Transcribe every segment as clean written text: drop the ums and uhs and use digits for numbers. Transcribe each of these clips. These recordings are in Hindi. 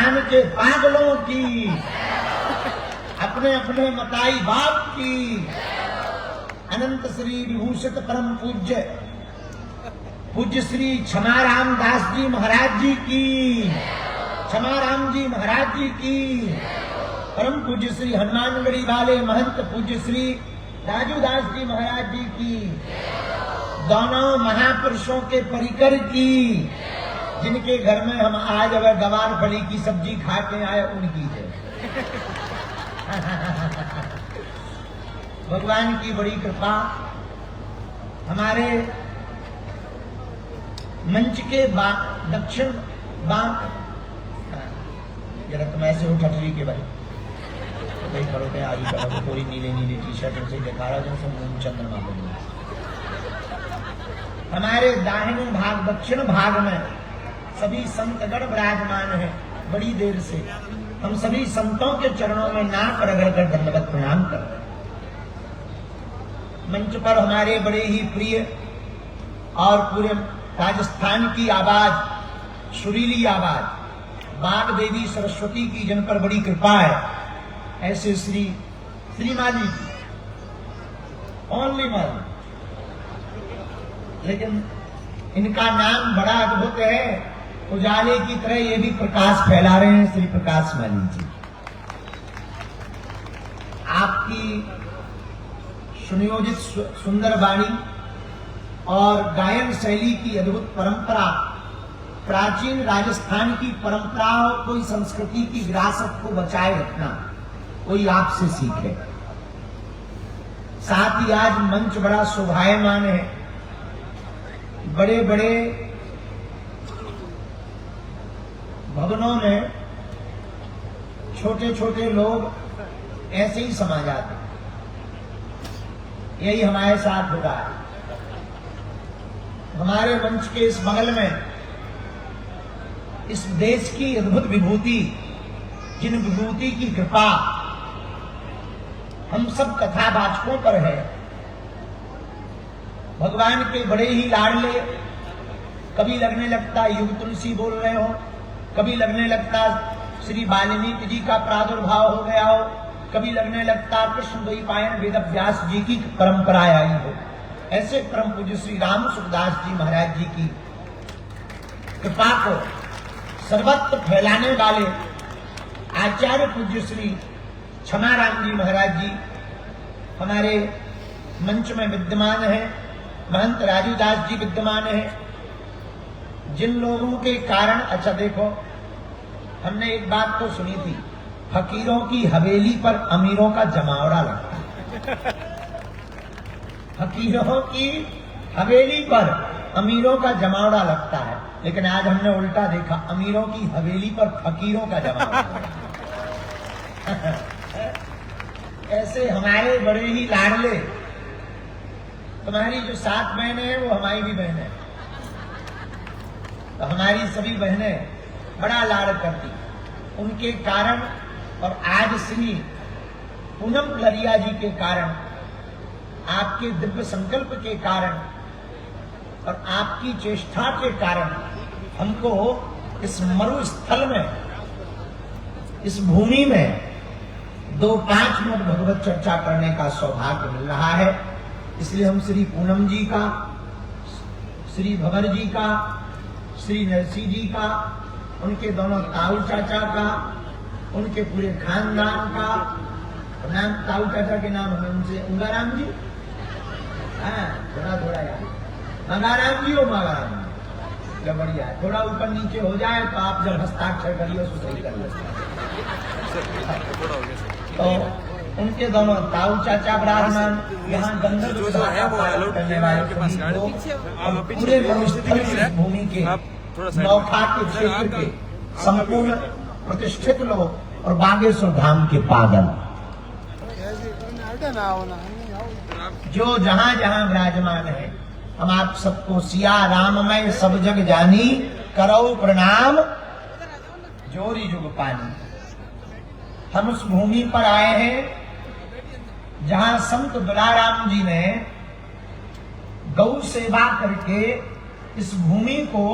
भगवान के पागलों की, अपने अपने मताई बाप की, अनंत श्री विभूषित परम पूज्य पूज्य श्री क्षमाराम दास जी महाराज जी की, क्षमाराम जी महाराज जी की, परम पूज्य श्री हनुमानगढ़ी वाले महंत पूज्य श्री राजूदास जी महाराज जी की, दोनों महापुरुषों के परिकर की, जिनके घर में हम आज अगर गवार फली की सब्जी खा के आए उनकी है। भगवान की बड़ी कृपा। हमारे मंच के दक्षिण बाम जरा तुम ऐसे हो ठटरी के भाई भाई करो क्या आगे करो, कोई नीले नीले टी शर्ट से दिखा रहा जैसे मून चंद्रमा बन। हमारे दाहिने भाग दक्षिण भाग में सभी संतगण विराजमान है। बड़ी देर से हम सभी संतों के चरणों में नाक रगड़ कर धन्यवाद प्रणाम करते हैं। मंच पर हमारे बड़े ही प्रिय और पूरे राजस्थान की आवाज, सुरीली आवाज, बाग देवी सरस्वती की जिन पर बड़ी कृपा है, ऐसे श्री माली जी, ओनली माली, लेकिन इनका नाम बड़ा अद्भुत है। उजाले की तरह ये भी प्रकाश फैला रहे हैं। श्री प्रकाश माली जी, आपकी सुनियोजित सुंदर वाणी और गायन शैली की अद्भुत परंपरा, प्राचीन राजस्थान की परंपराओं, कोई संस्कृति की विरासत को बचाए रखना कोई आपसे सीखे। साथ ही आज मंच बड़ा शोभायमान है। बड़े बड़े भवनों में छोटे छोटे लोग ऐसे ही समा जाते, यही हमारे साथ हो रहा है। हमारे मंच के इस बगल में इस देश की अद्भुत विभूति, जिन विभूति की कृपा हम सब कथावाचकों पर है, भगवान के बड़े ही लाडले, कभी लगने लगता युग तुलसी बोल रहे हो, कभी लगने लगता श्री वाल्मीकि जी का प्रादुर्भाव हो गया हो, कभी लगने लगता कृष्ण द्वैपायन वेद व्यास जी की परंपरा आई हो। ऐसे परम पूज्य श्री राम सुखदास जी महाराज जी की कृपा को सर्वत्र फैलाने वाले आचार्य पूज्य श्री क्षमाराम जी महाराज जी हमारे मंच में विद्यमान है। महंत राजूदास जी विद्यमान है। जिन लोगों के कारण, अच्छा देखो, हमने एक बात तो सुनी थी, फकीरों की हवेली पर अमीरों का जमावड़ा लगता है। फकीरों की हवेली पर अमीरों का जमावड़ा लगता है, लेकिन आज हमने उल्टा देखा, अमीरों की हवेली पर फकीरों का जमावड़ा। ऐसे हमारे बड़े ही लाडले, तुम्हारी जो 7 बहनें हैं वो हमारी भी बहनें, तो हमारी सभी बहनें बड़ा लाड करती, उनके कारण और आज श्री पूनम लरिया जी के कारण, आपके दिव्य संकल्प के कारण और आपकी चेष्टा के कारण हमको इस मरुस्थल में, इस भूमि में 2-5 मिनट भगवत चर्चा करने का सौभाग्य मिल रहा है। इसलिए हम श्री पूनम जी का, श्री भंवर जी का, श्री नरसिंह जी का, उनके दोनों ताऊ चाचा का, उनके पूरे खानदान का नाम, ताऊ चाचा के नाम हमें उनसे, उंगाराम जी, हाँ थोड़ा यार, मंगाराम जी हो, मंगाराम जी, जब बढ़िया है, थोड़ा ऊपर नीचे हो जाए तो आप जब हस्ताक्षर करिए उसको सही कर तो उनके दोनों ताऊ चाचा ब्राह्मण यहाँ गंधर्व करने वाले पूरे मरुस्थल भूमि के, नौखा के क्षेत्र के संपूर्ण प्रतिष्ठित लोग और बागेश्वर धाम के पागल, जो जहां जहां विराजमान है, हम आप सबको सिया राममय सब जग जानी, करो प्रणाम जोरी जुग पानी। हम उस भूमि पर आए हैं जहां संत दुलाराम जी ने गौ सेवा करके इस भूमि को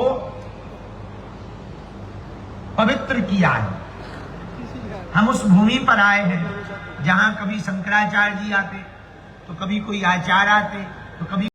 पवित्र किया है। हम उस भूमि पर आए हैं जहां कभी शंकराचार्य जी आते, तो कभी कोई आचार्य आते, तो कभी